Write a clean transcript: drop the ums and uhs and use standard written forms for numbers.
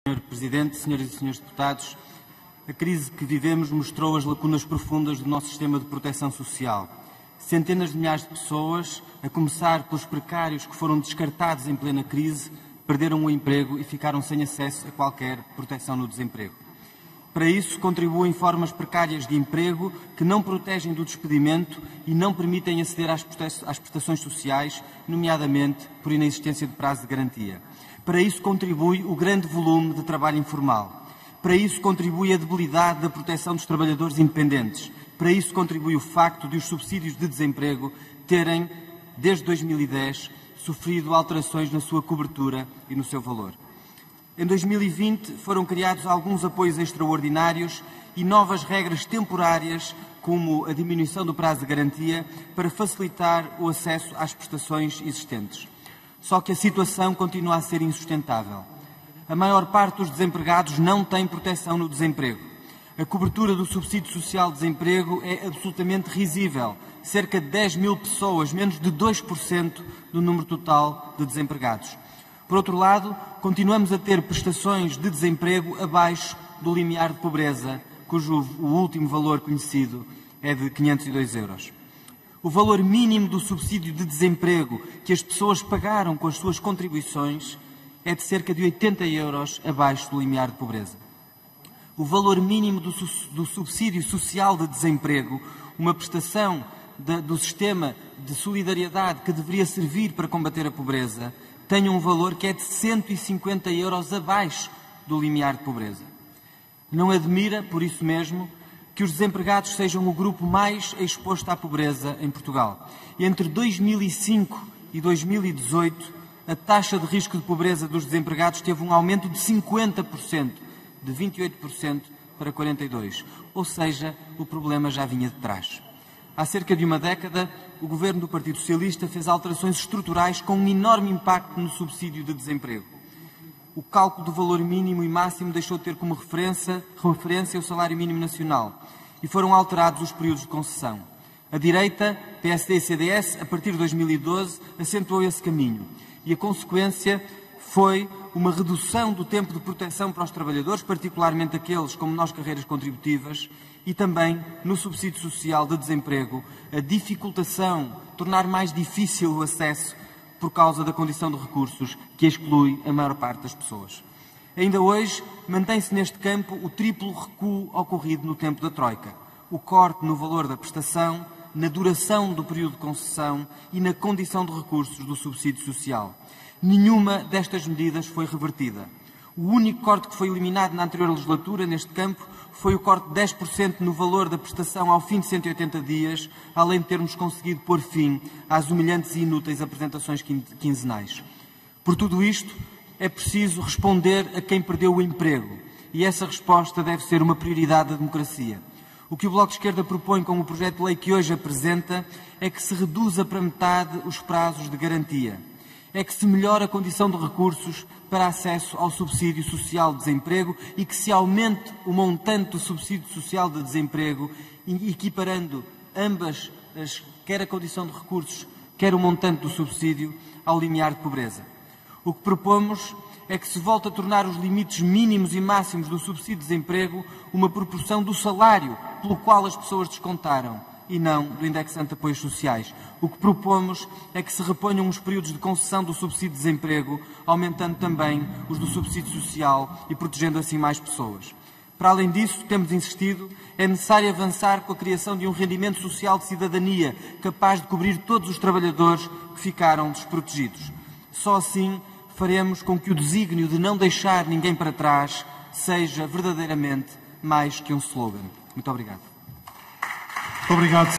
Senhor Presidente, senhoras e senhores deputados, a crise que vivemos mostrou as lacunas profundas do nosso sistema de proteção social. Centenas de milhares de pessoas, a começar pelos precários que foram descartados em plena crise, perderam o emprego e ficaram sem acesso a qualquer proteção no desemprego. Para isso, contribuem formas precárias de emprego que não protegem do despedimento e não permitem aceder às prestações sociais, nomeadamente por inexistência de prazo de garantia. Para isso contribui o grande volume de trabalho informal. Para isso contribui a debilidade da proteção dos trabalhadores independentes. Para isso contribui o facto de os subsídios de desemprego terem, desde 2010, sofrido alterações na sua cobertura e no seu valor. Em 2020 foram criados alguns apoios extraordinários e novas regras temporárias, como a diminuição do prazo de garantia, para facilitar o acesso às prestações existentes. Só que a situação continua a ser insustentável. A maior parte dos desempregados não tem proteção no desemprego. A cobertura do subsídio social de desemprego é absolutamente risível. Cerca de 10 mil pessoas, menos de 2% do número total de desempregados. Por outro lado, continuamos a ter prestações de desemprego abaixo do limiar de pobreza, cujo o último valor conhecido é de 502 euros. O valor mínimo do subsídio de desemprego que as pessoas pagaram com as suas contribuições é de cerca de 80 euros abaixo do limiar de pobreza. O valor mínimo do subsídio social de desemprego, uma prestação do sistema de solidariedade que deveria servir para combater a pobreza, tem um valor que é de 150 euros abaixo do limiar de pobreza. Não admira, por isso mesmo, que os desempregados sejam o grupo mais exposto à pobreza em Portugal. Entre 2005 e 2018, a taxa de risco de pobreza dos desempregados teve um aumento de 50%, de 28% para 42%. Ou seja, o problema já vinha de trás. Há cerca de uma década, o governo do Partido Socialista fez alterações estruturais com um enorme impacto no subsídio de desemprego. O cálculo do valor mínimo e máximo deixou de ter como referência o salário mínimo nacional e foram alterados os períodos de concessão. A direita, PSD e CDS, a partir de 2012, acentuou esse caminho e a consequência foi uma redução do tempo de proteção para os trabalhadores, particularmente aqueles com menores carreiras contributivas, e também no subsídio social de desemprego, a dificultação, tornar mais difícil o acesso por causa da condição de recursos que exclui a maior parte das pessoas. Ainda hoje, mantém-se neste campo o triplo recuo ocorrido no tempo da Troika. O corte no valor da prestação, na duração do período de concessão e na condição de recursos do subsídio social. Nenhuma destas medidas foi revertida. O único corte que foi eliminado na anterior legislatura, neste campo, foi o corte de 10% no valor da prestação ao fim de 180 dias, além de termos conseguido pôr fim às humilhantes e inúteis apresentações quinzenais. Por tudo isto, é preciso responder a quem perdeu o emprego, e essa resposta deve ser uma prioridade da democracia. O que o Bloco de Esquerda propõe com o projeto de lei que hoje apresenta é que se reduza para metade os prazos de garantia. É que se melhore a condição de recursos para acesso ao subsídio social de desemprego e que se aumente o montante do subsídio social de desemprego, equiparando ambas, quer a condição de recursos, quer o montante do subsídio, ao limiar de pobreza. O que propomos é que se volte a tornar os limites mínimos e máximos do subsídio de desemprego uma proporção do salário pelo qual as pessoas descontaram, e não do indexante de apoios sociais. O que propomos é que se reponham os períodos de concessão do subsídio de desemprego, aumentando também os do subsídio social e protegendo assim mais pessoas. Para além disso, temos insistido, é necessário avançar com a criação de um rendimento social de cidadania capaz de cobrir todos os trabalhadores que ficaram desprotegidos. Só assim faremos com que o desígnio de não deixar ninguém para trás seja verdadeiramente mais que um slogan. Muito obrigado. Obrigado.